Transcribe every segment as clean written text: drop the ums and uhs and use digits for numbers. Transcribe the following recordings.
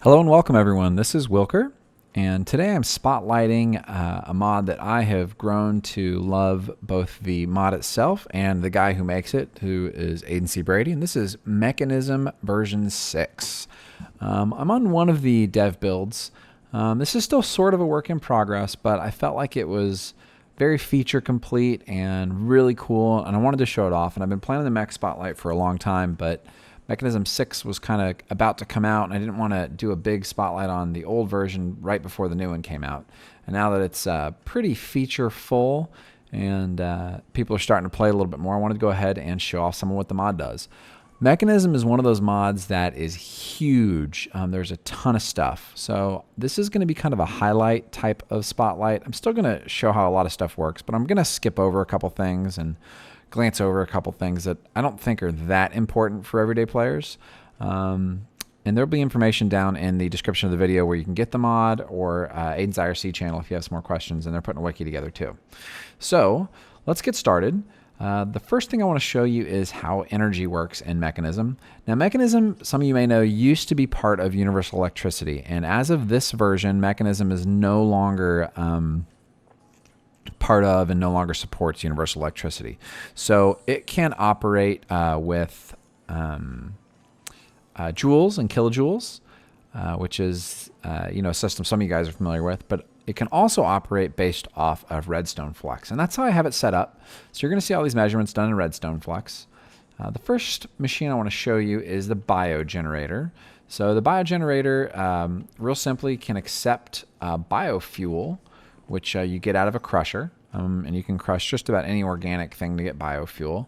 Hello and welcome everyone. This is Wylker, and today I'm spotlighting a mod that I have grown to love, both the mod itself and the guy who makes it, who is Aidancbrady, and this is Mekanism version 6. I'm on one of the dev builds. This is still sort of a work in progress, but I felt like it was very feature complete and really cool, and I wanted to show it off. And I've been planning the Mech Spotlight for a long time, but Mekanism 6 was kind of about to come out, and I didn't want to do a big spotlight on the old version right before the new one came out. And now that it's pretty feature full and people are starting to play a little bit more, I wanted to go ahead and show off some of what the mod does. Mekanism is one of those mods that is huge. There's a ton of stuff. So this is going to be kind of a highlight type of spotlight. I'm still going to show how a lot of stuff works, but I'm going to skip over a couple things and glance over a couple things that I don't think are that important for everyday players. And there'll be information down in the description of the video where you can get the mod, or Aidan's IRC channel if you have some more questions, and they're putting a wiki together too. So let's get started. The first thing I want to show you is how energy works in Mekanism. Now Mekanism, some of you may know, used to be part of universal electricity, and as of this version, Mekanism is no longer part of and no longer supports universal electricity. So it can operate with joules and kilojoules, which is a system some of you guys are familiar with, but it can also operate based off of redstone flux. And that's how I have it set up. So you're going to see all these measurements done in redstone flux. The first machine I want to show you is the biogenerator. So the biogenerator, real simply, can accept biofuel, which you get out of a crusher, and you can crush just about any organic thing to get biofuel.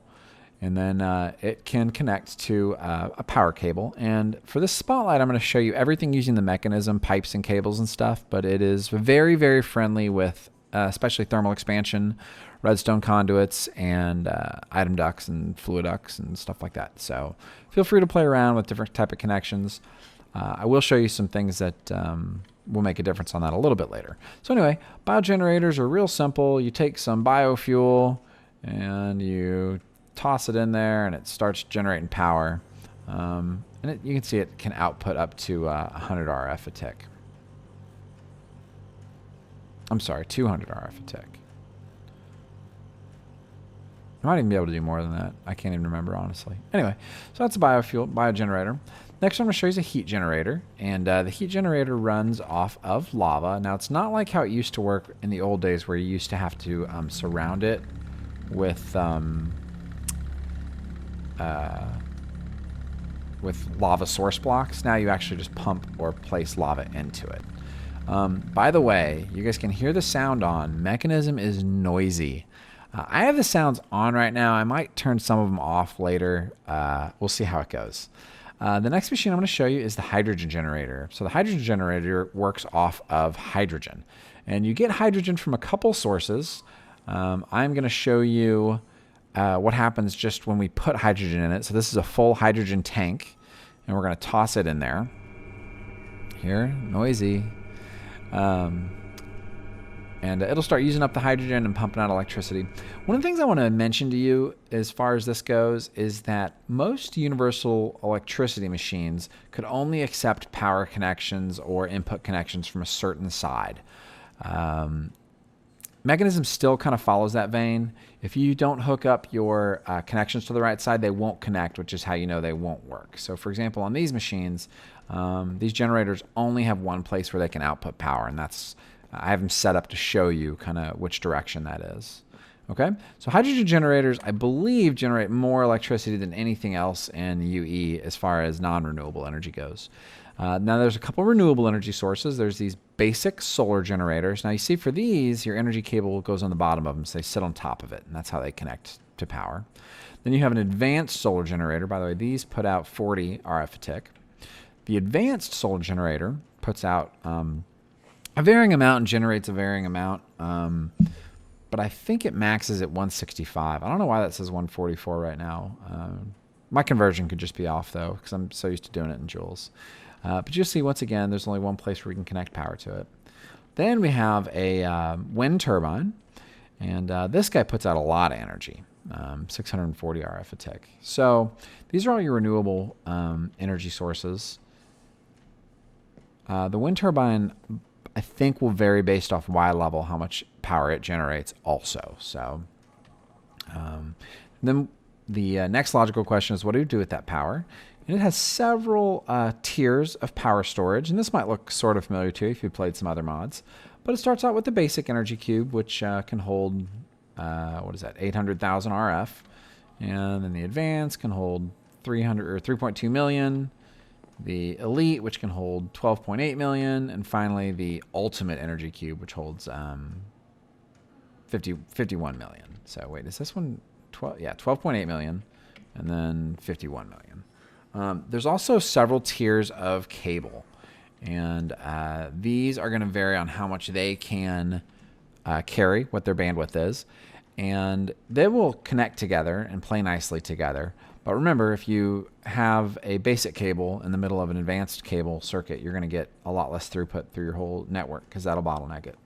And then it can connect to a power cable. And for this spotlight, I'm going to show you everything using the Mekanism, pipes and cables and stuff, but it is very, very friendly with especially thermal expansion, redstone conduits, and item ducts and fluid ducts and stuff like that. So feel free to play around with different type of connections. I will show you some things that will make a difference on that a little bit later. So anyway, biogenerators are real simple. You take some biofuel and you toss it in there and it starts generating power. And you can see it can output up to 100 RF a tick. I'm sorry, 200 RF a tick. I might even be able to do more than that. I can't even remember, honestly. Anyway, so that's a biogenerator. Next, I'm going to show you a heat generator, and the heat generator runs off of lava. Now, it's not like how it used to work in the old days, where you used to have to surround it with lava source blocks. Now you actually just pump or place lava into it. By the way, you guys can hear the sound on. Mekanism is noisy. I have the sounds on right now. I might turn some of them off later. We'll see how it goes. The next machine I'm going to show you is the hydrogen generator. So the hydrogen generator works off of hydrogen. And you get hydrogen from a couple sources. I'm going to show you what happens just when we put hydrogen in it. So this is a full hydrogen tank, and we're going to toss it in there. Here, noisy. And it'll start using up the hydrogen and pumping out electricity. One of the things I want to mention to you as far as this goes is that most universal electricity machines could only accept power connections or input connections from a certain side. Mekanism still kind of follows that vein. If you don't hook up your connections to the right side, they won't connect, which is how you know they won't work. So for example, on these machines, these generators only have one place where they can output power, and that's, I have them set up to show you kind of which direction that is. Okay, so hydrogen generators, I believe, generate more electricity than anything else in UE as far as non-renewable energy goes. Now there's a couple renewable energy sources. There's these basic solar generators. Now you see for these, your energy cable goes on the bottom of them, so they sit on top of it, and that's how they connect to power. Then you have an advanced solar generator. By the way, these put out 40 RF a tick. The advanced solar generator puts out a varying amount and generates a varying amount, but I think it maxes at 165. I don't know why that says 144 right now. My conversion could just be off, though, because I'm so used to doing it in joules. But you'll see, once again, there's only one place where we can connect power to it. Then we have a wind turbine, and this guy puts out a lot of energy, 640 RF a tick. So these are all your renewable energy sources. The wind turbine, I think, will vary based off Y level, how much power it generates also. So then the next logical question is, what do you do with that power? And it has several tiers of power storage, and this might look sort of familiar to you if you played some other mods. But it starts out with the basic energy cube, which can hold, 800,000 RF. And then the advanced can hold 3.2 million. The elite, which can hold 12.8 million. And finally, the ultimate energy cube, which holds 51 million. So wait, is this one 12? Yeah, 12.8 million, and then 51 million. There's also several tiers of cable, and these are going to vary on how much they can carry, what their bandwidth is, and they will connect together and play nicely together. But remember, if you have a basic cable in the middle of an advanced cable circuit, you're going to get a lot less throughput through your whole network because that'll bottleneck it.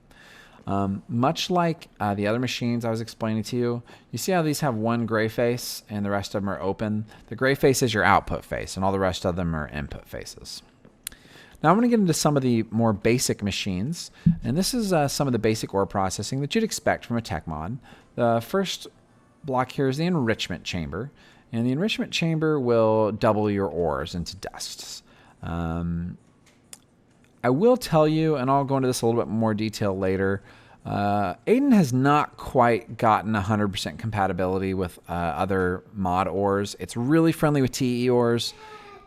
Much like the other machines I was explaining to you, you see how these have one gray face and the rest of them are open? The gray face is your output face, and all the rest of them are input faces. Now I'm going to get into some of the more basic machines, and this is some of the basic ore processing that you'd expect from a tech mod. The first block here is the enrichment chamber, and the enrichment chamber will double your ores into dusts. I will tell you, and I'll go into this a little bit more detail later, Aiden has not quite gotten 100% compatibility with other mod ores. It's really friendly with TE ores.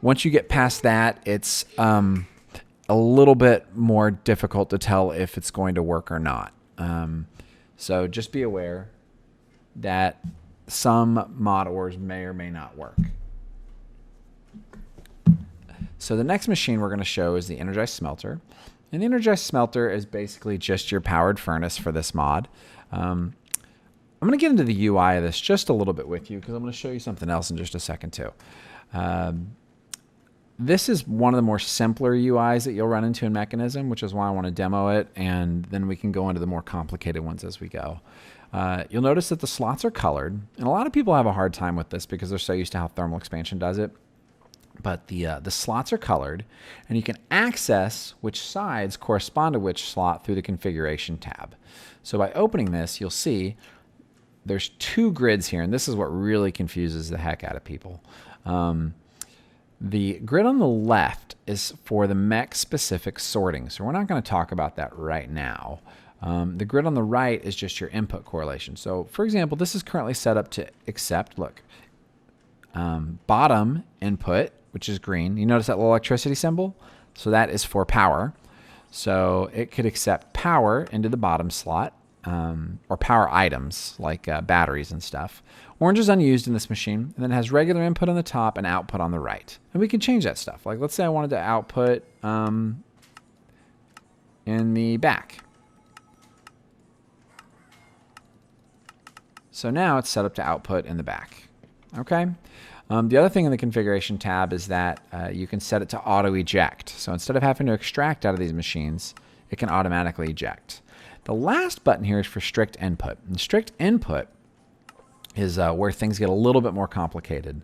Once you get past that, it's a little bit more difficult to tell if it's going to work or not. So just be aware that some mod ores may or may not work. So the next machine we're going to show is the energized smelter. And the energized smelter is basically just your powered furnace for this mod. I'm going to get into the UI of this just a little bit with you because I'm going to show you something else in just a second too. This is one of the more simpler UIs that you'll run into in Mekanism, which is why I want to demo it, and then we can go into the more complicated ones as we go. You'll notice that the slots are colored, and a lot of people have a hard time with this because they're so used to how thermal expansion does it. But the slots are colored, and you can access which sides correspond to which slot through the configuration tab. So by opening this, you'll see there's two grids here, and this is what really confuses the heck out of people. The grid on the left is for the mech specific sorting, so we're not going to talk about that right now. The grid on the right is just your input correlation. So for example, this is currently set up to accept, look, bottom input, which is green. You notice that little electricity symbol? So that is for power. So it could accept power into the bottom slot, or power items like batteries and stuff. Orange is unused in this machine, and then it has regular input on the top and output on the right. And we can change that stuff. Like let's say I wanted to output in the back. So now it's set up to output in the back. Okay. The other thing in the configuration tab is that you can set it to auto eject. So instead of having to extract out of these machines, it can automatically eject. The last button here is for strict input. And strict input is where things get a little bit more complicated.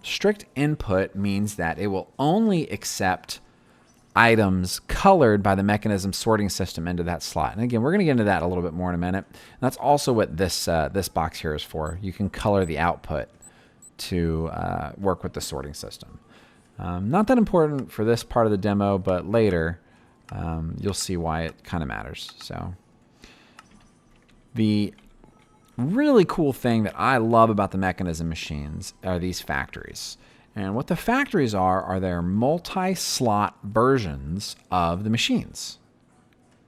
Strict input means that it will only accept items colored by the Mekanism sorting system into that slot. And again, we're going to get into that a little bit more in a minute. And that's also what this box here is for. You can color the output to work with the sorting system. Not that important for this part of the demo, but later you'll see why it kind of matters. So the really cool thing that I love about the Mekanism machines are these factories. And what the factories are their multi-slot versions of the machines.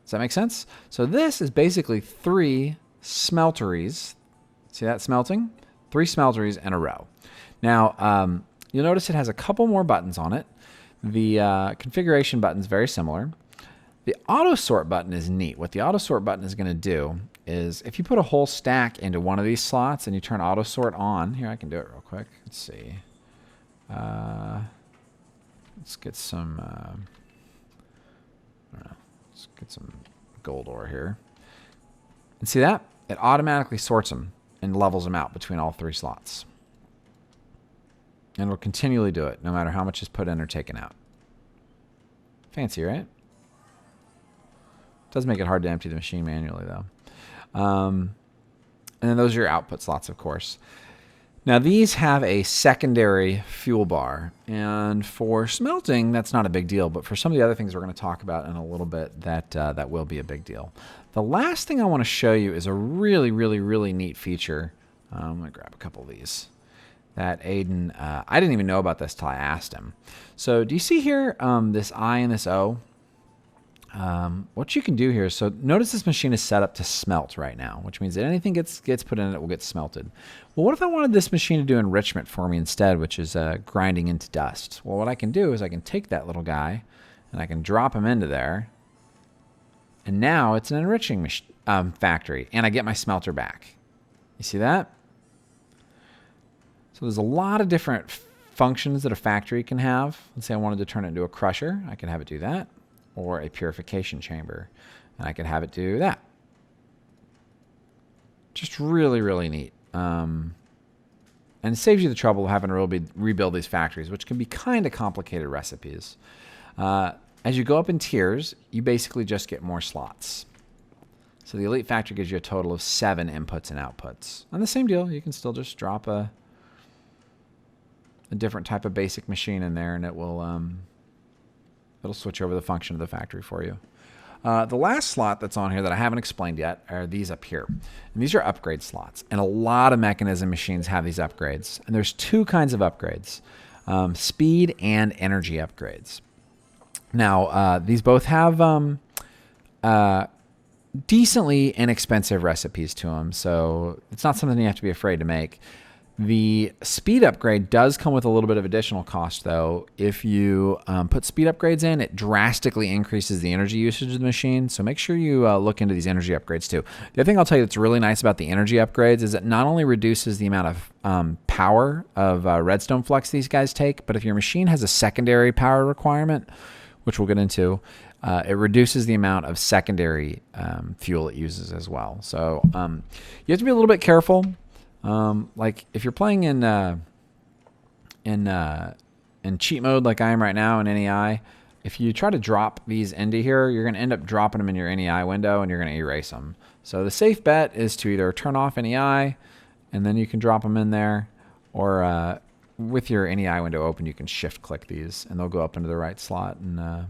Does that make sense? So this is basically 3 smelteries. See that smelting? 3 smelteries in a row. Now, you'll notice it has a couple more buttons on it. The configuration button is very similar. The auto sort button is neat. What the auto sort button is going to do is if you put a whole stack into one of these slots and you turn auto sort on, here I can do it real quick. Let's see. Let's get some, I don't know, let's get some gold ore here. And see that? It automatically sorts them and levels them out between all 3 slots. And it'll continually do it no matter how much is put in or taken out. Fancy, right? Does make it hard to empty the machine manually, though. And then those are your output slots, of course. Now, these have a secondary fuel bar. And for smelting, that's not a big deal. But for some of the other things we're going to talk about in a little bit, that will be a big deal. The last thing I want to show you is a really, really, really neat feature. I'm going to grab a couple of these. That Aiden, I didn't even know about this till I asked him. So do you see here this I and this O? What you can do here, so notice this machine is set up to smelt right now, which means that anything gets put in it will get smelted. Well, what if I wanted this machine to do enrichment for me instead, which is grinding into dust? Well, what I can do is I can take that little guy and I can drop him into there. And now it's an enriching factory, and I get my smelter back. You see that? So there's a lot of different functions that a factory can have. Let's say I wanted to turn it into a crusher. I can have it do that. Or a purification chamber. And I can have it do that. Just really, really neat. And it saves you the trouble of having to rebuild these factories, which can be kind of complicated recipes. As you go up in tiers, you basically just get more slots. So the Elite Factory gives you a total of 7 inputs and outputs. On the same deal, you can still just drop a different type of basic machine in there, and it will it'll switch over the function of the factory for you. The last slot that's on here that I haven't explained yet are these up here. And these are upgrade slots. And a lot of Mekanism machines have these upgrades. And there's 2 kinds of upgrades, speed and energy upgrades. Now, these both have decently inexpensive recipes to them. So it's not something you have to be afraid to make. The speed upgrade does come with a little bit of additional cost, though. If you put speed upgrades in, it drastically increases the energy usage of the machine. So make sure you look into these energy upgrades, too. The other thing I'll tell you that's really nice about the energy upgrades is it not only reduces the amount of power of redstone flux these guys take, but if your machine has a secondary power requirement, which we'll get into, it reduces the amount of secondary fuel it uses as well. So you have to be a little bit careful. Like if you're playing in cheat mode like I am right now in NEI, if you try to drop these into here, you're going to end up dropping them in your NEI window and you're going to erase them. So the safe bet is to either turn off NEI and then you can drop them in there, or with your NEI window open, you can shift click these and they'll go up into the right slot, and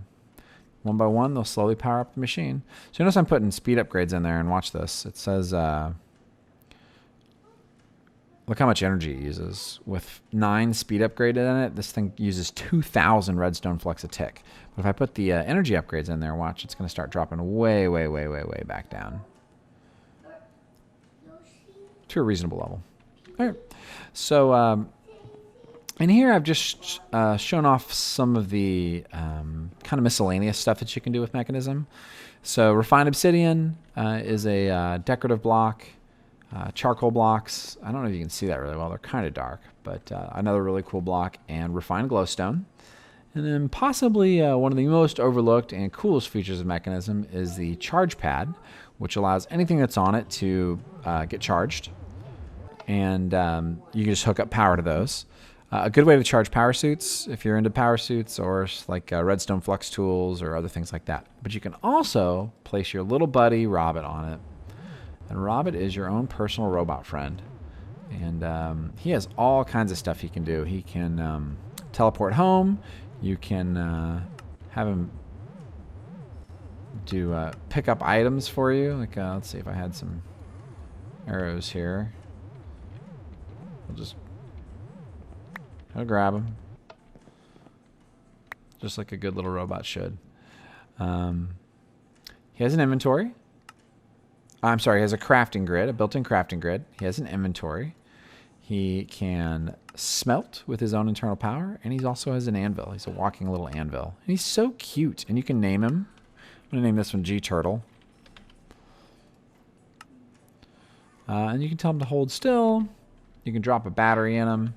one by one they'll slowly power up the machine. So notice I'm putting speed upgrades in there, and watch this. It says look how much energy it uses. With 9 speed upgraded in it, this thing uses 2,000 redstone flux a tick. But if I put the energy upgrades in there, watch, it's going to start dropping way, way, way, way, way back down to a reasonable level. All right. So in here, I've just shown off some of the kind of miscellaneous stuff that you can do with Mekanism. So refined obsidian is a decorative block. Charcoal blocks, I don't know if you can see that really well. They're kind of dark, but another really cool block. And refined glowstone. And then possibly one of the most overlooked and coolest features of Mekanism is the charge pad, which allows anything that's on it to get charged. And you can just hook up power to those. A good way to charge power suits, if you're into power suits, or like redstone flux tools or other things like that. But you can also place your little buddy Robert on it. And Robert is your own personal robot friend. And he has all kinds of stuff he can do. He can teleport home. You can have him do pick up items for you. Like let's see if I had some arrows here. I'll grab them. Just like a good little robot should. He has an inventory. I'm sorry, he has a crafting grid, a built-in crafting grid. He has an inventory. He can smelt with his own internal power, and he also has an anvil. He's a walking little anvil. And he's so cute, and you can name him. I'm going to name this one G-Turtle. And you can tell him to hold still. You can drop a battery in him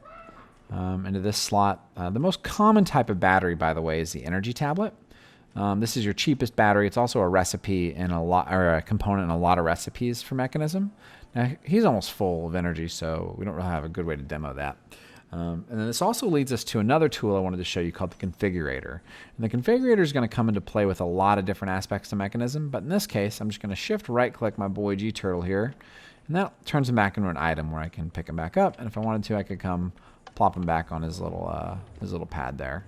into this slot. The most common type of battery, by the way, is the energy tablet. This is your cheapest battery. It's also a recipe in a component in a lot of recipes for Mekanism. Now he's almost full of energy, so we don't really have a good way to demo that. And then this also leads us to another tool I wanted to show you called the configurator. And the configurator is going to come into play with a lot of different aspects of Mekanism, but in this case, I'm just going to shift right click my boy G turtle here, and that turns him back into an item where I can pick him back up. And if I wanted to, I could come plop him back on his little pad there.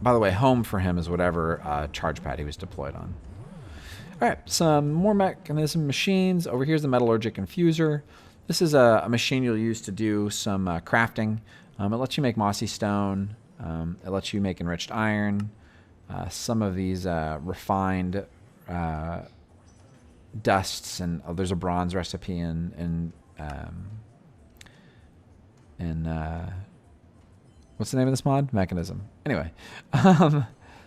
By the way, home for him is whatever charge pad he was deployed on. All right, some more Mekanism machines. Over here's the metallurgic infuser. This is a machine you'll use to do some crafting. It lets you make mossy stone. It lets you make enriched iron. Some of these refined dusts, and there's a bronze recipe in what's the name of this mod? Mekanism. Anyway,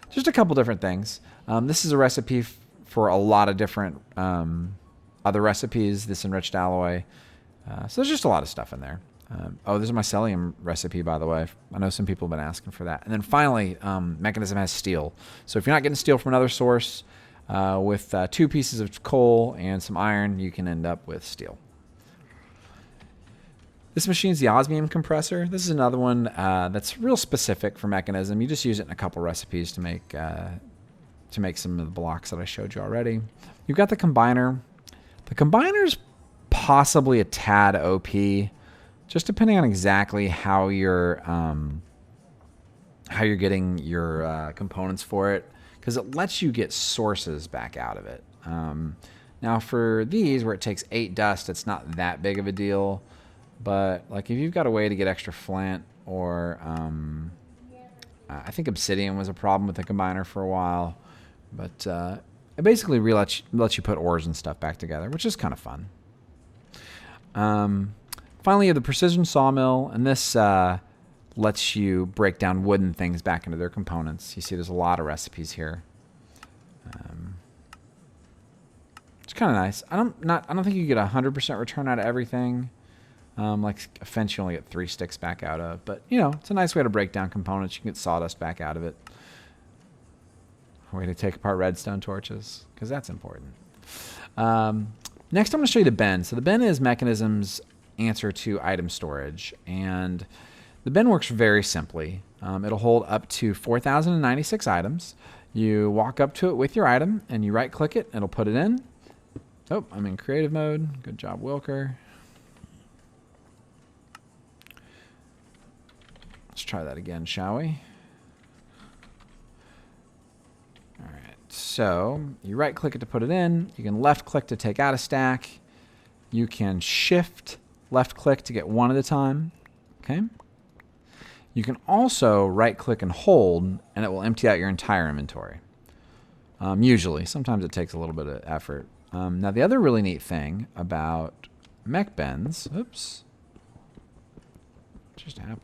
just a couple different things. This is a recipe for a lot of different other recipes, this enriched alloy. So there's just a lot of stuff in there. Oh, there's a mycelium recipe, by the way. I know some people have been asking for that. And then finally, Mekanism has steel. So if you're not getting steel from another source, with 2 pieces of coal and some iron, you can end up with steel. This machine's the osmium compressor. This is another one that's real specific for Mekanism. You just use it in a couple recipes to make some of the blocks that I showed you already. You've got the combiner. The combiner's possibly a tad OP, just depending on exactly how you're getting your components for it, because it lets you get sources back out of it. Now for these, where it takes 8 dust, it's not that big of a deal. But like if you've got a way to get extra flint, or I think obsidian was a problem with the combiner for a while. But it basically lets you put ores and stuff back together, which is kind of fun. Finally, you have the precision sawmill, and this lets you break down wooden things back into their components. You see there's a lot of recipes here. It's kind of nice. I don't think you get 100% return out of everything. Like a fence you only get 3 sticks back out of. But, you know, it's a nice way to break down components. You can get sawdust back out of it. Way to take apart redstone torches, because that's important. Next, I'm going to show you the bin. So the bin is Mekanism's answer to item storage. And the bin works very simply. It'll hold up to 4,096 items. You walk up to it with your item, and you right-click it. It'll put it in. Oh, I'm in creative mode. Good job, Wylker. Let's try that again, shall we? All right, so you right-click it to put it in. You can left-click to take out a stack. You can shift left-click to get one at a time. Okay. You can also right-click and hold, and it will empty out your entire inventory. Usually. Sometimes it takes a little bit of effort. Now, the other really neat thing about mech bins, oops, what just happened,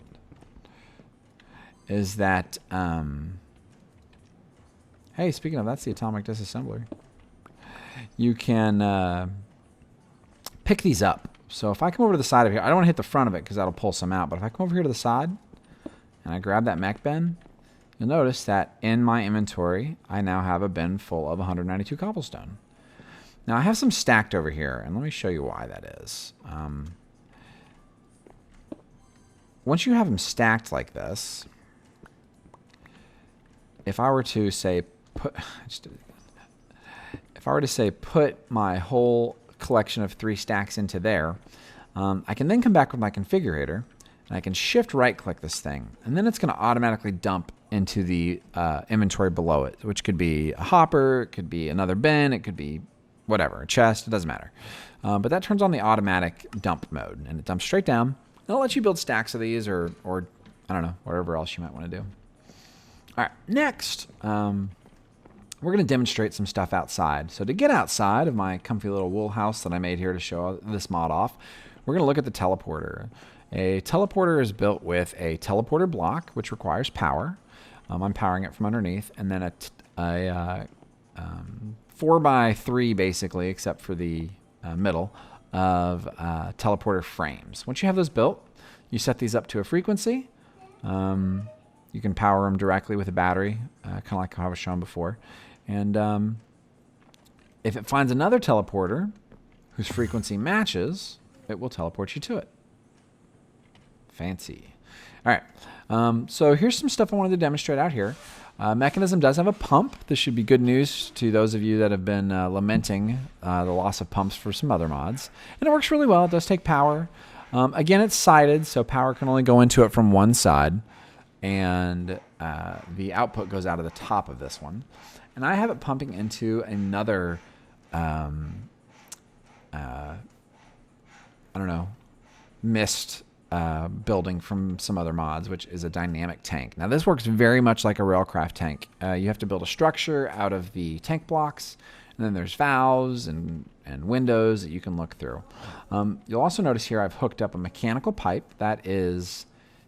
is that, hey, speaking of, that's the atomic disassembler. You can pick these up. So if I come over to the side of here, I don't want to hit the front of it because that'll pull some out, but if I come over here to the side and I grab that mech bin, you'll notice that in my inventory, I now have a bin full of 192 cobblestone. Now I have some stacked over here, and let me show you why that is. Once you have them stacked like this, if I were to say put my whole collection of 3 stacks into there, I can then come back with my configurator, and I can shift right-click this thing, and then it's going to automatically dump into the inventory below it, which could be a hopper, it could be another bin, it could be whatever, a chest, it doesn't matter. But that turns on the automatic dump mode, and it dumps straight down. It'll let you build stacks of these, or I don't know, whatever else you might want to do. All right, next, we're going to demonstrate some stuff outside. So to get outside of my comfy little wool house that I made here to show this mod off, we're going to look at the teleporter. A teleporter is built with a teleporter block, which requires power. I'm powering it from underneath, and then a 4x3, basically, except for the middle, of teleporter frames. Once you have those built, you set these up to a frequency. You can power them directly with a battery, kind of like how I was shown before. And if it finds another teleporter whose frequency matches, it will teleport you to it. Fancy. All right. So here's some stuff I wanted to demonstrate out here. Mekanism does have a pump. This should be good news to those of you that have been lamenting the loss of pumps for some other mods. And it works really well. It does take power. Again, it's sided, so power can only go into it from one side. And the output goes out of the top of this one. And I have it pumping into another, I don't know, mist building from some other mods, which is a dynamic tank. Now this works very much like a railcraft tank. You have to build a structure out of the tank blocks, and then there's valves and windows that you can look through. You'll also notice here I've hooked up a mechanical pipe. That is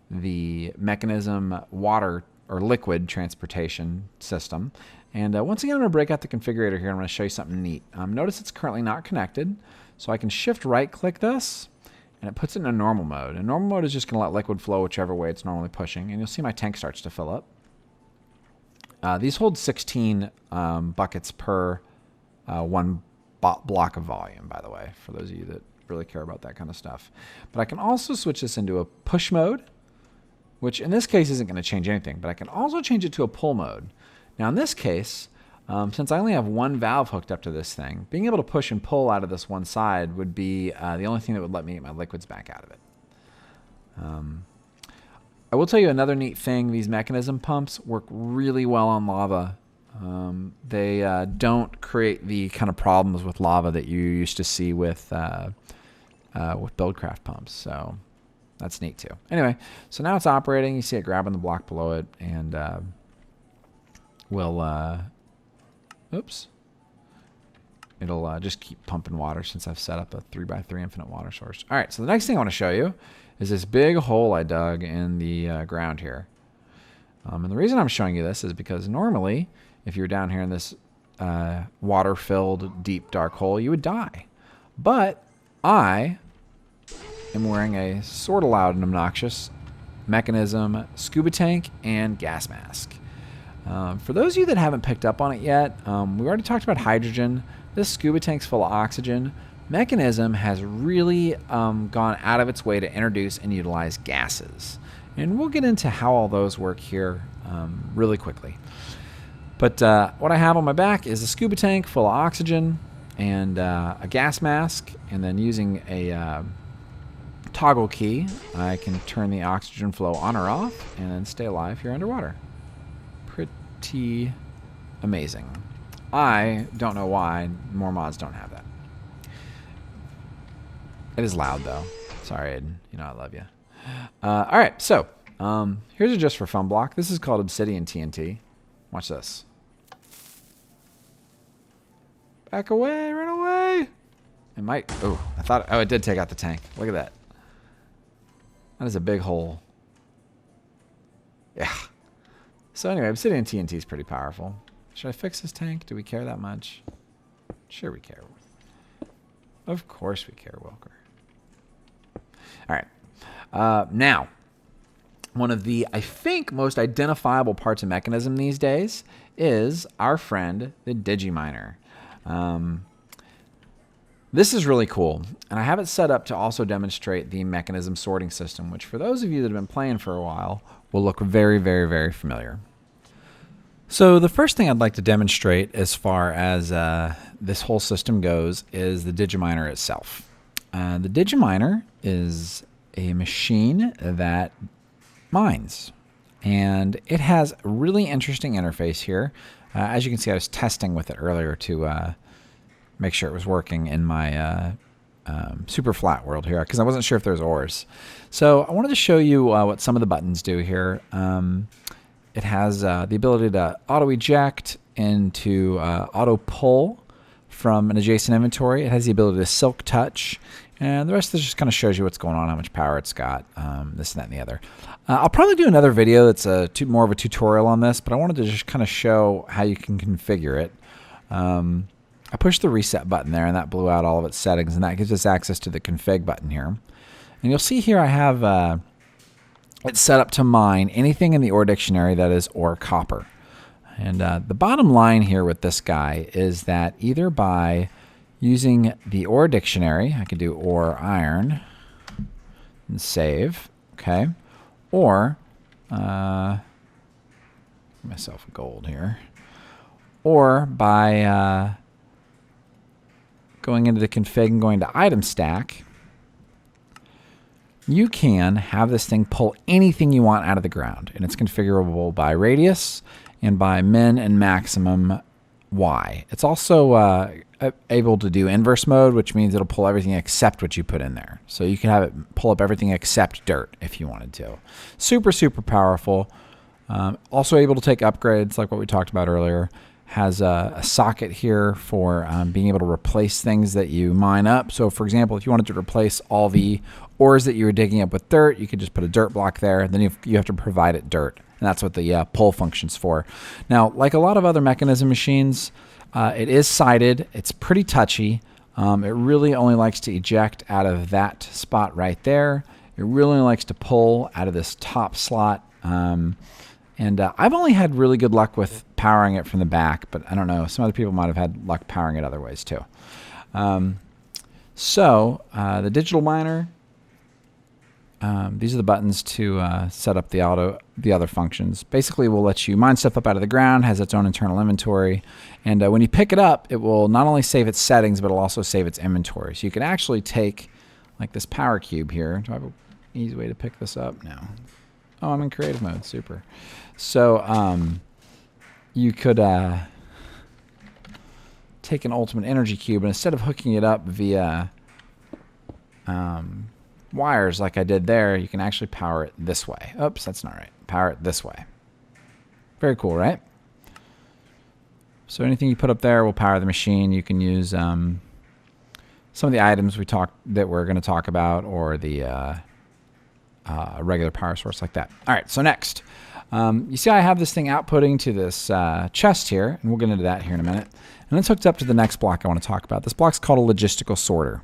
the Mekanism water or liquid transportation system. And once again, I'm going to break out the configurator here. I'm going to show you something neat. Notice it's currently not connected, so I can shift right click this, and it puts it in a normal mode. And normal mode is just going to let liquid flow whichever way it's normally pushing. And you'll see my tank starts to fill up. These hold 16 buckets per one block of volume, by the way, for those of you that really care about that kind of stuff. But I can also switch this into a push mode, which in this case isn't going to change anything. But I can also change it to a pull mode. Now in this case, since I only have one valve hooked up to this thing, being able to push and pull out of this one side would be the only thing that would let me get my liquids back out of it. I will tell you another neat thing. These Mekanism pumps work really well on lava. They don't create the kind of problems with lava that you used to see with Buildcraft pumps. So that's neat too. Anyway, so now it's operating. You see it grabbing the block below it, and oops. It'll just keep pumping water since I've set up a 3x3 infinite water source. All right, so the next thing I want to show you is this big hole I dug in the ground here. And the reason I'm showing you this is because normally, if you're down here in this water-filled, deep, dark hole, you would die. But I am wearing a sort of loud and obnoxious Mekanism scuba tank and gas mask. For those of you that haven't picked up on it yet, we already talked about hydrogen. This scuba tank's full of oxygen. Mekanism has really gone out of its way to introduce and utilize gases. And we'll get into how all those work here really quickly. But what I have on my back is a scuba tank full of oxygen and a gas mask. And then using a toggle key, I can turn the oxygen flow on or off and then stay alive here underwater. Pretty amazing. I don't know why more mods don't have that. It is loud though. Sorry, Aiden. You know I love you. All right, so here's a just for fun block. This is called Obsidian TNT. Watch this. Back away, run away. It might. Oh, oh, it did take out the tank. Look at that. That is a big hole. Yeah. So anyway, Obsidian TNT is pretty powerful. Should I fix this tank? Do we care that much? Sure we care. Of course we care, Wylker. All right. Now, one of the, I think, most identifiable parts of Mekanism these days is our friend, the Digiminer. This is really cool, and I have it set up to also demonstrate the Mekanism sorting system, which for those of you that have been playing for a while will look very, very, very familiar. So the first thing I'd like to demonstrate as far as this whole system goes is the Digiminer itself. The Digiminer is a machine that mines, and it has a really interesting interface here. As you can see, I was testing with it earlier to make sure it was working in my super flat world here because I wasn't sure if there's ores. So I wanted to show you what some of the buttons do here. It has the ability to auto-eject and to auto-pull from an adjacent inventory. It has the ability to silk touch. And the rest of this just kind of shows you what's going on, how much power it's got, this and that and the other. I'll probably do another video that's more of a tutorial on this, but I wanted to just kind of show how you can configure it. I pushed the reset button there, and that blew out all of its settings, and that gives us access to the config button here. And you'll see here I have it's set up to mine anything in the ore dictionary that is ore copper. And the bottom line here with this guy is that either by Using the ore dictionary, I could do ore iron and save, okay? Or, myself a gold here. Or by going into the config and going to item stack, you can have this thing pull anything you want out of the ground. And it's configurable by radius and by min and maximum Y. It's also able to do inverse mode, which means it'll pull everything except what you put in there. So you can have it pull up everything except dirt if you wanted to. Super, super powerful. Also able to take upgrades like what we talked about earlier. Has a socket here for being able to replace things that you mine up. So for example, if you wanted to replace all the ores that you were digging up with dirt, you could just put a dirt block there. Then you have to provide it dirt. And that's what the pull function's for. Now, like a lot of other Mekanism machines, it is sighted. It's pretty touchy. It really only likes to eject out of that spot right there. It really only likes to pull out of this top slot. And I've only had really good luck with powering it from the back, but I don't know. Some other people might have had luck powering it other ways too. The digital miner, these are the buttons to set up the other functions. Basically, we'll let you mine stuff up out of the ground, has its own internal inventory. And when you pick it up, it will not only save its settings, but it'll also save its inventory. So you can actually take like this power cube here. Do I have an easy way to pick this up? No. Oh, I'm in creative mode. Super. So you could take an ultimate energy cube, and instead of hooking it up via wires like I did there, you can actually power it this way. Oops, that's not right. Power it this way. Very cool, right? So anything you put up there will power the machine. You can use some of the items that we're going to talk about, or the a regular power source like that. All right, so next. You see I have this thing outputting to this chest here, and we'll get into that here in a minute. And it's hooked up to the next block I want to talk about. This block's called a logistical sorter.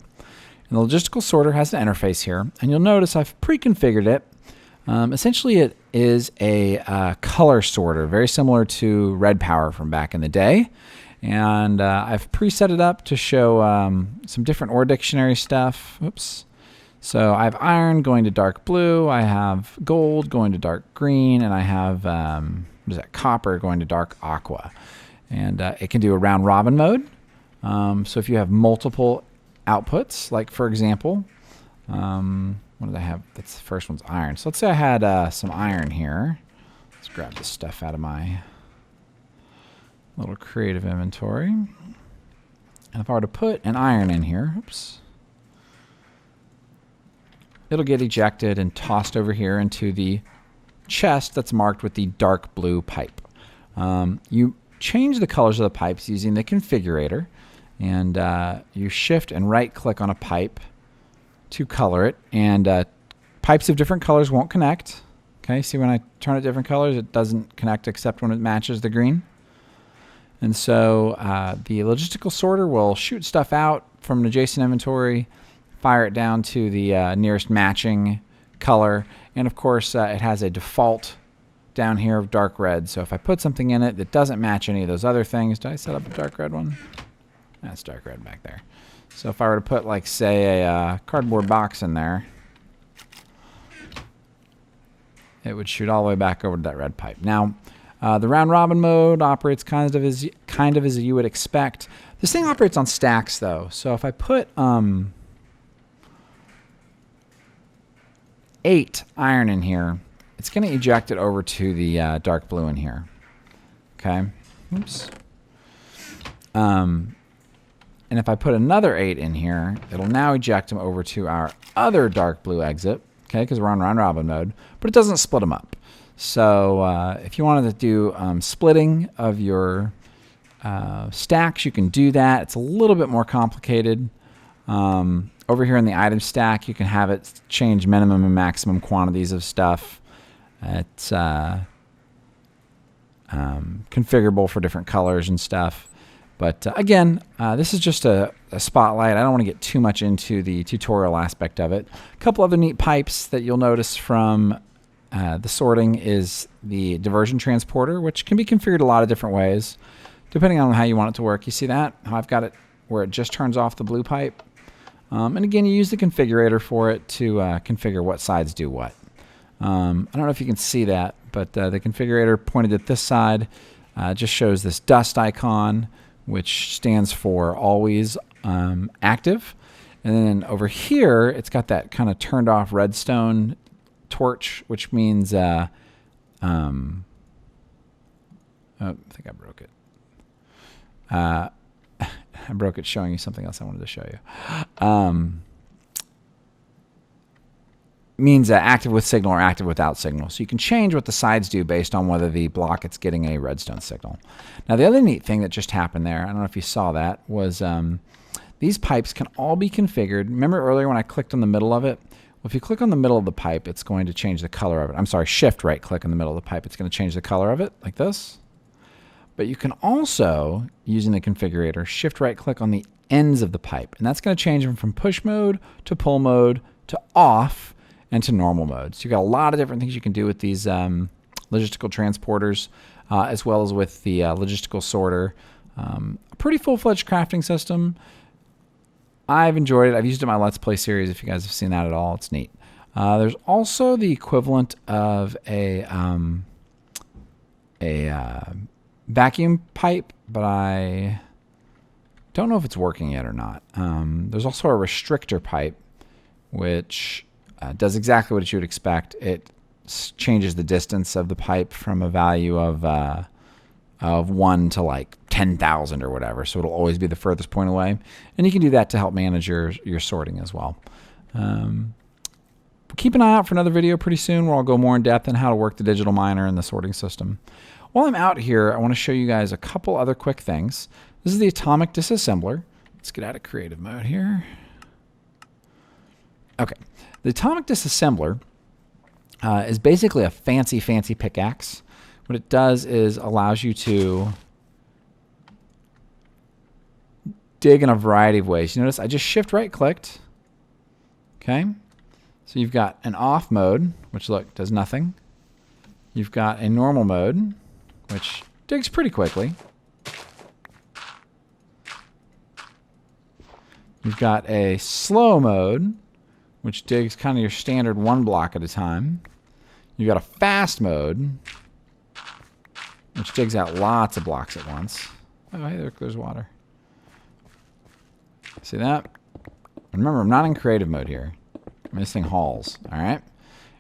And the logistical sorter has an interface here, and you'll notice I've pre-configured it. Essentially, it is a color sorter, very similar to Red Power from back in the day. And I've preset it up to show some different ore dictionary stuff. Oops. So I have iron going to dark blue, I have gold going to dark green, and I have copper going to dark aqua. And it can do a round robin mode. So if you have multiple outputs, like for example, what did I have? That's the first one's iron. So let's say I had some iron here. Let's grab this stuff out of my little creative inventory. And if I were to put an iron in here, oops. It'll get ejected and tossed over here into the chest that's marked with the dark blue pipe. You change the colors of the pipes using the configurator, and you shift and right click on a pipe to color it, and pipes of different colors won't connect. Okay, see when I turn it different colors, it doesn't connect except when it matches the green. And so the logistical sorter will shoot stuff out from an adjacent inventory, fire it down to the nearest matching color, and of course it has a default down here of dark red. So if I put something in it that doesn't match any of those other things, did I set up a dark red one? That's dark red back there. So if I were to put, like, say, a cardboard box in there, it would shoot all the way back over to that red pipe. Now, the round robin mode operates kind of as you would expect. This thing operates on stacks, though. So if I put 8 iron in here, it's going to eject it over to the dark blue in here. Okay. Oops. And if I put another 8 in here, it'll now eject them over to our other dark blue exit. Okay, because we're on round robin mode, but it doesn't split them up. So if you wanted to do splitting of your stacks, you can do that. It's a little bit more complicated. Over here in the item stack, you can have it change minimum and maximum quantities of stuff. It's configurable for different colors and stuff. But again, this is just a spotlight. I don't want to get too much into the tutorial aspect of it. A couple other neat pipes that you'll notice from the sorting is the diversion transporter, which can be configured a lot of different ways, depending on how you want it to work. You see that? How I've got it where it just turns off the blue pipe. And again, you use the configurator for it to configure what sides do what. I don't know if you can see that, but the configurator pointed at this side just shows this dust icon, which stands for always active. And then over here, it's got that kind of turned off redstone torch, which means, oh, I think I broke it. I broke it showing you something else I wanted to show you. Means active with signal or active without signal. So you can change what the sides do based on whether the block it's getting a redstone signal. Now the other neat thing that just happened there, I don't know if you saw that, was these pipes can all be configured. Remember earlier when I clicked on the middle of it? Well, if you click on the middle of the pipe, it's going to change the color of it. I'm sorry, shift right click in the middle of the pipe. It's going to change the color of it like this. But you can also, using the configurator, shift right click on the ends of the pipe. And that's going to change them from push mode to pull mode to off and to normal mode. So you've got a lot of different things you can do with these logistical transporters, as well as with the logistical sorter. A pretty full-fledged crafting system. I've enjoyed it. I've used it in my Let's Play series. If you guys have seen that at all, it's neat. There's also the equivalent of a vacuum pipe, but I don't know if it's working yet or not. There's also a restrictor pipe, which does exactly what you would expect. It changes the distance of the pipe from a value of 1 to like 10,000 or whatever. So it'll always be the furthest point away. And you can do that to help manage your sorting as well. Keep an eye out for another video pretty soon where I'll go more in depth on how to work the digital miner and the sorting system. While I'm out here, I want to show you guys a couple other quick things. This is the atomic disassembler. Let's get out of creative mode here. Okay. The atomic disassembler is basically a fancy pickaxe. What it does is allows you to dig in a variety of ways. You notice I just shift right clicked. Okay. So you've got an off mode, which look, does nothing. You've got a normal mode, which digs pretty quickly. You've got a slow mode, which digs kind of your standard one block at a time. You've got a fast mode, which digs out lots of blocks at once. Oh, hey, there's water. See that? And remember, I'm not in creative mode here. I'm in this thing hauls, all right?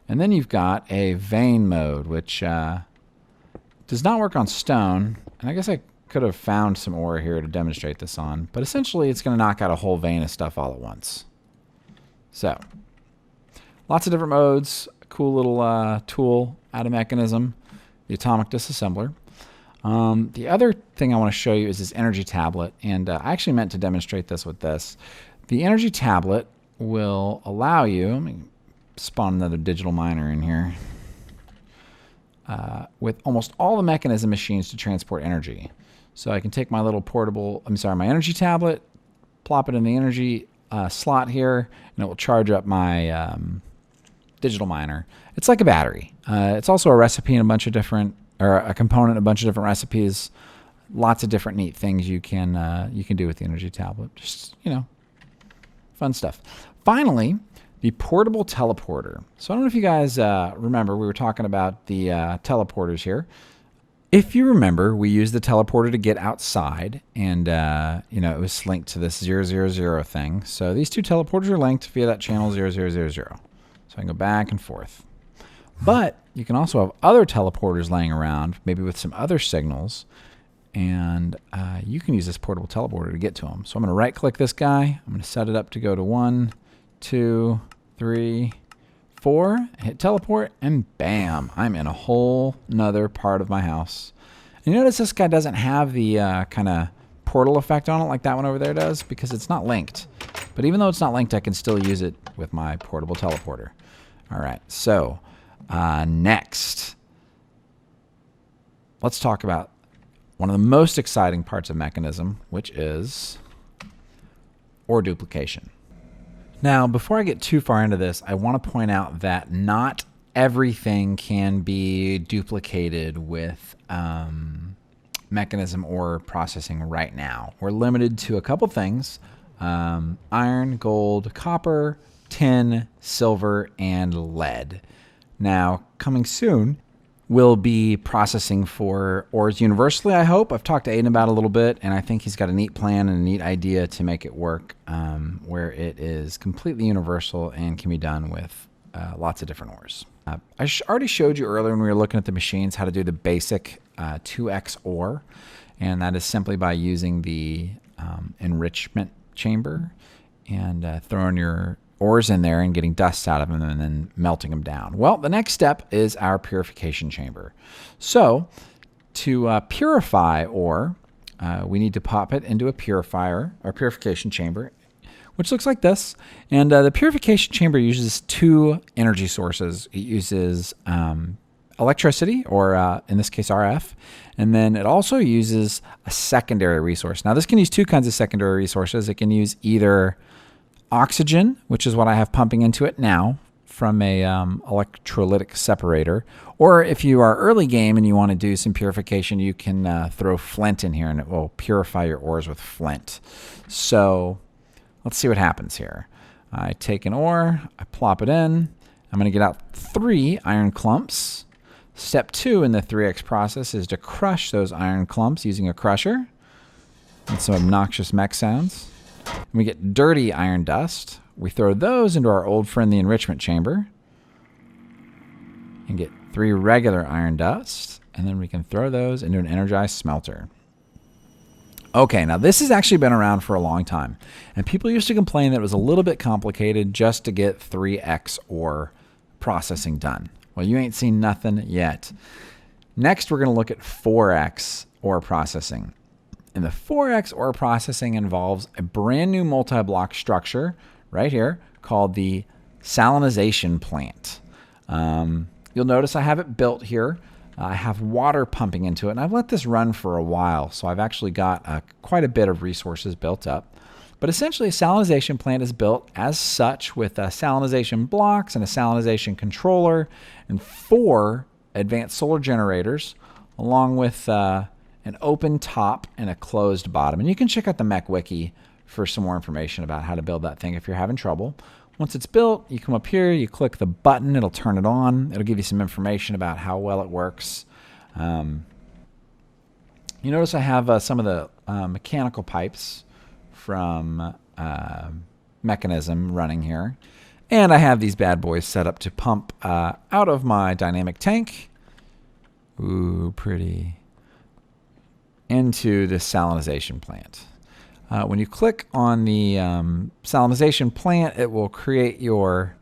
And then you've got a vein mode, which does not work on stone. And I guess I could have found some ore here to demonstrate this on. But essentially, it's going to knock out a whole vein of stuff all at once. So, lots of different modes. A cool little tool out of Mekanism, the atomic disassembler. The other thing I want to show you is this energy tablet. And I actually meant to demonstrate this with this. The energy tablet will allow you, let me spawn another digital miner in here, with almost all the Mekanism machines to transport energy. So I can take my little portable, my energy tablet, plop it in the energy slot here, and it will charge up my digital miner. It's like a battery. It's also a recipe in a bunch of different, or a component in a bunch of different recipes. Lots of different neat things you can do with the energy tablet. Just, you know, fun stuff. Finally, the portable teleporter. So I don't know if you guys remember, we were talking about the teleporters here. If you remember, we used the teleporter to get outside, and you know, it was linked to this 000 thing. So these two teleporters are linked via that channel 0000. So I can go back and forth. But you can also have other teleporters laying around, maybe with some other signals, and you can use this portable teleporter to get to them. So I'm going to right-click this guy. I'm going to set it up to go to 1, 2, 3, 4. Hit teleport, and bam, I'm in a whole nother part of my house. And you notice this guy doesn't have the kind of portal effect on it like that one over there does, because it's not linked. But even though it's not linked, I can still use it with my portable teleporter. All right, so next, let's talk about one of the most exciting parts of Mekanism, which is ore duplication. Now, before I get too far into this, I want to point out that not everything can be duplicated with mechanism ore processing right now. We're limited to a couple things: iron, gold, copper, tin, silver, and lead. Now, coming soon, we'll be processing for ores universally, I hope. I've talked to Aiden about it a little bit, and I think he's got a neat plan and a neat idea to make it work, where it is completely universal and can be done with lots of different ores. I already showed you earlier when we were looking at the machines how to do the basic 2x ore, and that is simply by using the enrichment chamber and throwing your ores in there and getting dust out of them and then melting them down. Well, the next step is our purification chamber. So to purify ore, we need to pop it into a purifier or purification chamber, which looks like this. And the purification chamber uses two energy sources. It uses electricity, or in this case RF, and then it also uses a secondary resource. Now this can use two kinds of secondary resources. It can use either oxygen, which is what I have pumping into it now from a electrolytic separator, or if you are early game and you want to do some purification, you can throw flint in here and it will purify your ores with flint. So let's see what happens here. I take an ore, I plop it in, I'm going to get out 3 iron clumps. Step 2 in the 3x process is to crush those iron clumps using a crusher. And some obnoxious mech sounds. We get dirty iron dust. We throw those into our old friend, the enrichment chamber, and get 3 regular iron dust. And then we can throw those into an energized smelter. Okay, now this has actually been around for a long time. And people used to complain that it was a little bit complicated just to get 3x ore processing done. Well, you ain't seen nothing yet. Next, we're going to look at 4x ore processing. And the 4x ore processing involves a brand new multi-block structure right here called the salinization plant. You'll notice I have it built here. I have water pumping into it, and I've let this run for a while, so I've actually got quite a bit of resources built up. But essentially, a salinization plant is built as such with salinization blocks and a salinization controller and 4 advanced solar generators, along with an open top and a closed bottom. And you can check out the Mech Wiki for some more information about how to build that thing if you're having trouble. Once it's built, you come up here, you click the button, it'll turn it on. It'll give you some information about how well it works. You notice I have some of the mechanical pipes from Mekanism running here. And I have these bad boys set up to pump out of my dynamic tank. Ooh, pretty. Into this salinization plant. When you click on the salinization plant, it will create your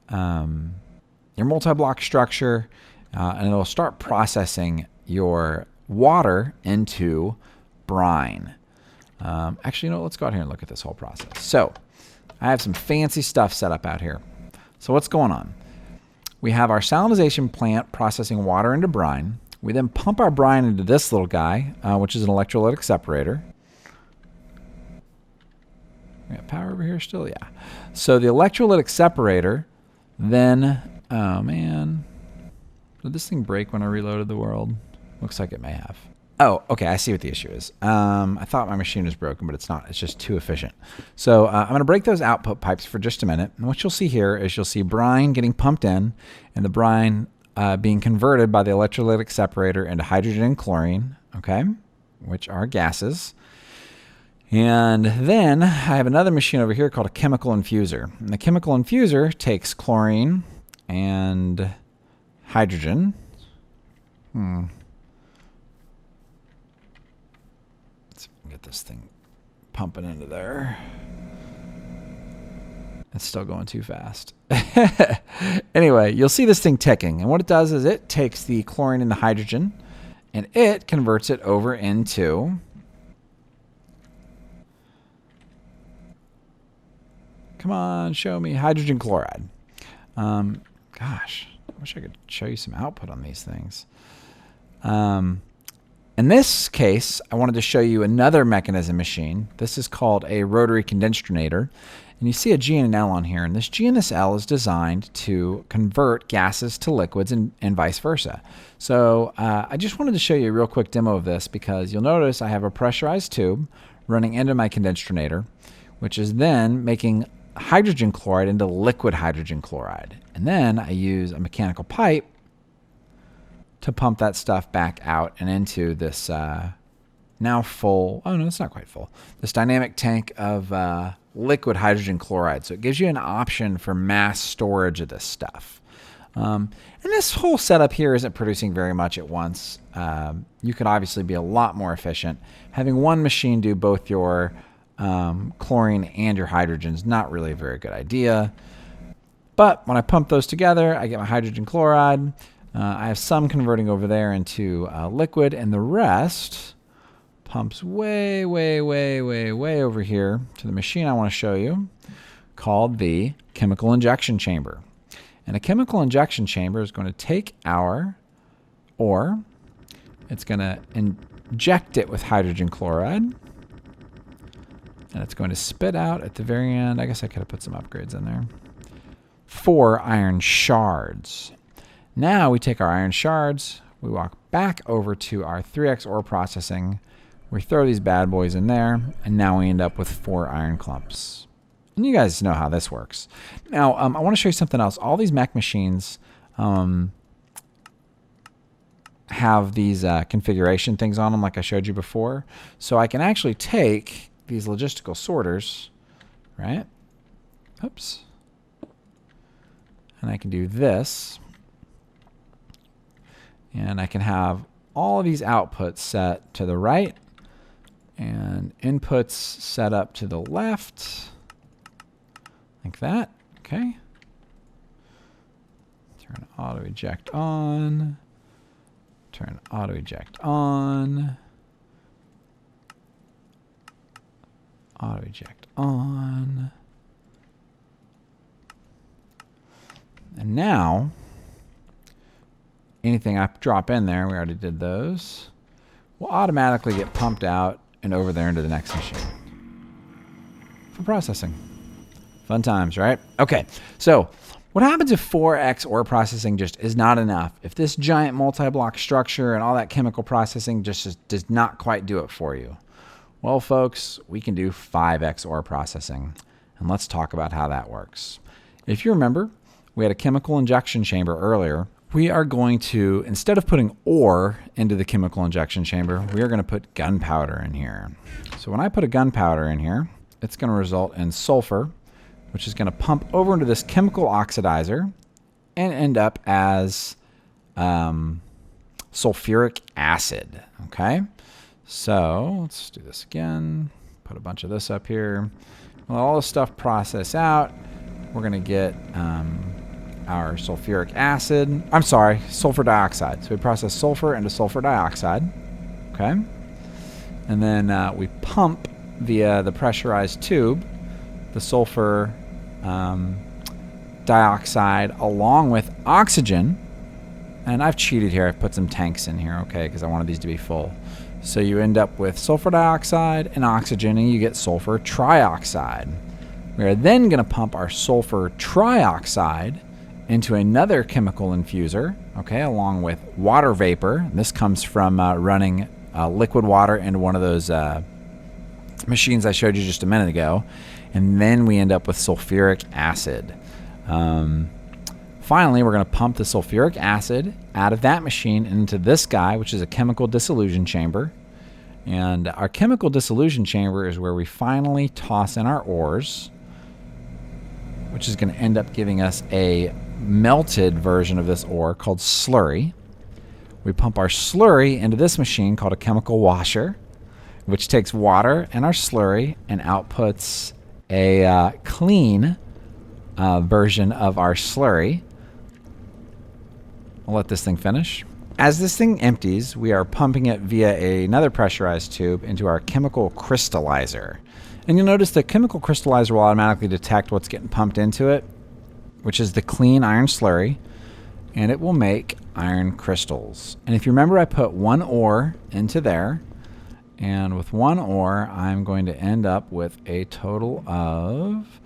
multi-block structure, and it'll start processing your water into brine. Actually, you know, let's go out here and look at this whole process. So I have some fancy stuff set up out here. So what's going on? We have our salinization plant processing water into brine. We then pump our brine into this little guy, which is an electrolytic separator. We got power over here still? Yeah. So the electrolytic separator then, oh man, did this thing break when I reloaded the world? Looks like it may have. Oh, okay, I see what the issue is. I thought my machine was broken, but it's not. It's just too efficient. So I'm going to break those output pipes for just a minute. And what you'll see here is you'll see brine getting pumped in, and the brine being converted by the electrolytic separator into hydrogen and chlorine, okay, which are gases. And then I have another machine over here called a chemical infuser. And the chemical infuser takes chlorine and hydrogen. Let's get this thing pumping into there. It's still going too fast. Anyway, you'll see this thing ticking. And what it does is it takes the chlorine and the hydrogen and it converts it over into come on, show me hydrogen chloride. Gosh, I wish I could show you some output on these things. In this case, I wanted to show you another Mekanism machine. This is called a rotary condensator. And you see a G and an L on here, and this G and this L is designed to convert gases to liquids and vice versa. So I just wanted to show you a real quick demo of this because you'll notice I have a pressurized tube running into my condensator, which is then making hydrogen chloride into liquid hydrogen chloride. And then I use a mechanical pipe to pump that stuff back out and into this now full, oh no, it's not quite full, this dynamic tank of liquid hydrogen chloride. So it gives you an option for mass storage of this stuff. And this whole setup here isn't producing very much at once. You could obviously be a lot more efficient. Having one machine do both your chlorine and your hydrogen is not really a very good idea. But when I pump those together, I get my hydrogen chloride. I have some converting over there into liquid, and the rest pumps way, way, way, way, way over here to the machine I want to show you called the chemical injection chamber. And a chemical injection chamber is going to take our ore, it's going to inject it with hydrogen chloride, and it's going to spit out at the very end, I guess I could have put some upgrades in there, 4 iron shards. Now we take our iron shards, we walk back over to our 3x ore processing, we throw these bad boys in there, and now we end up with 4 iron clumps. And you guys know how this works. Now, I want to show you something else. All these mech machines have these configuration things on them like I showed you before. So I can actually take these logistical sorters, right? Oops. And I can do this. And I can have all of these outputs set to the right and inputs set up to the left, like that. Okay. Turn auto eject on. Turn auto eject on. Auto eject on. And now, anything I drop in there, we already did those, will automatically get pumped out and over there into the next machine for processing. Fun times, right? Okay, so what happens if 4x ore processing just is not enough? If this giant multi-block structure and all that chemical processing just does not quite do it for you? Well, folks, we can do 5x ore processing, and let's talk about how that works. If you remember, we had a chemical injection chamber earlier. We are going to, instead of putting ore into the chemical injection chamber, we are going to put gunpowder in here. So when I put a gunpowder in here, it's going to result in sulfur, which is going to pump over into this chemical oxidizer and end up as sulfuric acid. Okay, so let's do this again. Put a bunch of this up here. Let all this stuff process out. We're going to get our sulfuric acid. I'm sorry, sulfur dioxide. So we process sulfur into sulfur dioxide. Okay, and then we pump via the pressurized tube the sulfur dioxide along with oxygen. And I've cheated here. I've put some tanks in here, okay, because I wanted these to be full. So you end up with sulfur dioxide and oxygen, and you get sulfur trioxide. We are then going to pump our sulfur trioxide into another chemical infuser, okay, along with water vapor. This comes from running liquid water into one of those machines I showed you just a minute ago. And then we end up with sulfuric acid. Finally, we're going to pump the sulfuric acid out of that machine into this guy, which is a chemical dissolution chamber. And our chemical dissolution chamber is where we finally toss in our ores, which is going to end up giving us a melted version of this ore called slurry. We pump our slurry into this machine called a chemical washer, which takes water and our slurry and outputs a clean version of our slurry. I'll let this thing finish. As this thing empties, we are pumping it via another pressurized tube into our chemical crystallizer. And you'll notice the chemical crystallizer will automatically detect what's getting pumped into it, which is the clean iron slurry, and it will make iron crystals. And if you remember, I put 1 ore into there, and with 1 ore, I'm going to end up with a total of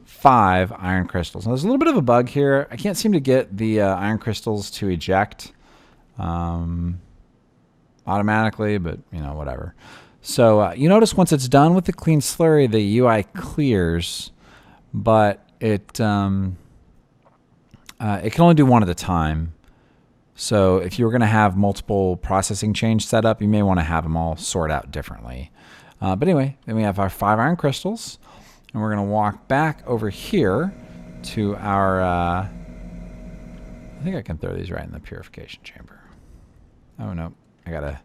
5 iron crystals. Now, there's a little bit of a bug here. I can't seem to get the iron crystals to eject automatically, but whatever. So you notice once it's done with the clean slurry, the UI clears, but it can only do one at a time. So if you were going to have multiple processing chains set up, you may want to have them all sort out differently. But anyway, then we have our 5 iron crystals, and we're going to walk back over here to our, I think I can throw these right in the purification chamber. Oh, no, I got to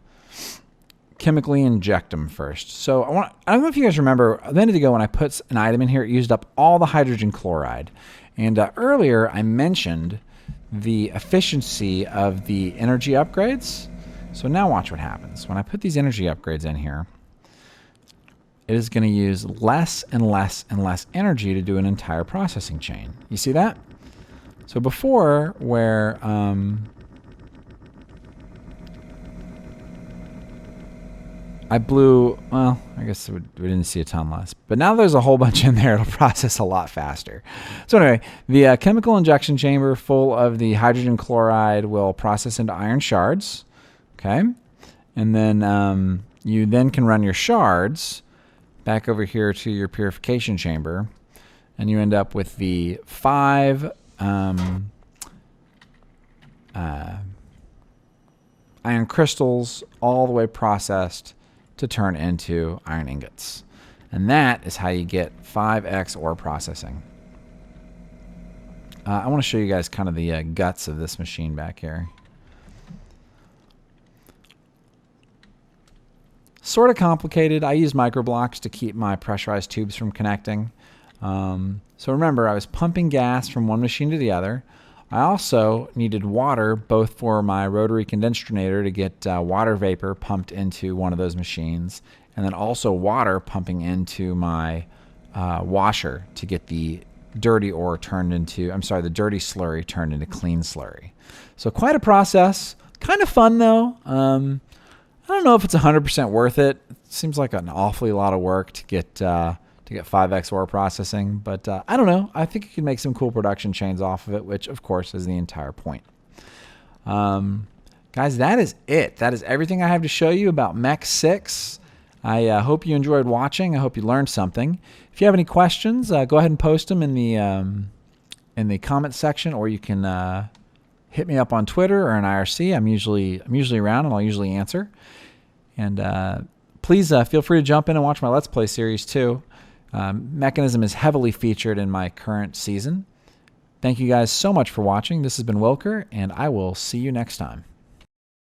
chemically inject them first. So I don't know if you guys remember, a minute ago when I put an item in here, it used up all the hydrogen chloride. And earlier I mentioned the efficiency of the energy upgrades. So now watch what happens. When I put these energy upgrades in here, it is going to use less and less and less energy to do an entire processing chain. You see that? So before, where I blew, well, I guess we didn't see a ton less. But now there's a whole bunch in there. It'll process a lot faster. So anyway, the chemical injection chamber full of the hydrogen chloride will process into iron shards. Okay? And then you then can run your shards back over here to your purification chamber. And you end up with the 5 iron crystals all the way processed to turn into iron ingots. And that is how you get 5x ore processing. I want to show you guys kind of the guts of this machine back here. Sort of complicated. I use microblocks to keep my pressurized tubes from connecting. So remember, I was pumping gas from one machine to the other. I also needed water both for my rotary condensator to get water vapor pumped into one of those machines, and then also water pumping into my washer to get the dirty ore turned into, the dirty slurry turned into clean slurry. So quite a process. Kind of fun though. I don't know if it's 100% worth it. It seems like an awfully lot of work to get 5x ore processing, but I don't know. I think you can make some cool production chains off of it, which of course is the entire point. Guys, that is it. That is everything I have to show you about Mech 6. I hope you enjoyed watching. I hope you learned something. If you have any questions, go ahead and post them in the comments section, or you can hit me up on Twitter or an IRC. I'm usually around, and I'll usually answer. And please feel free to jump in and watch my Let's Play series too. Mekanism is heavily featured in my current season. Thank you guys so much for watching. This has been Wylker, and I will see you next time.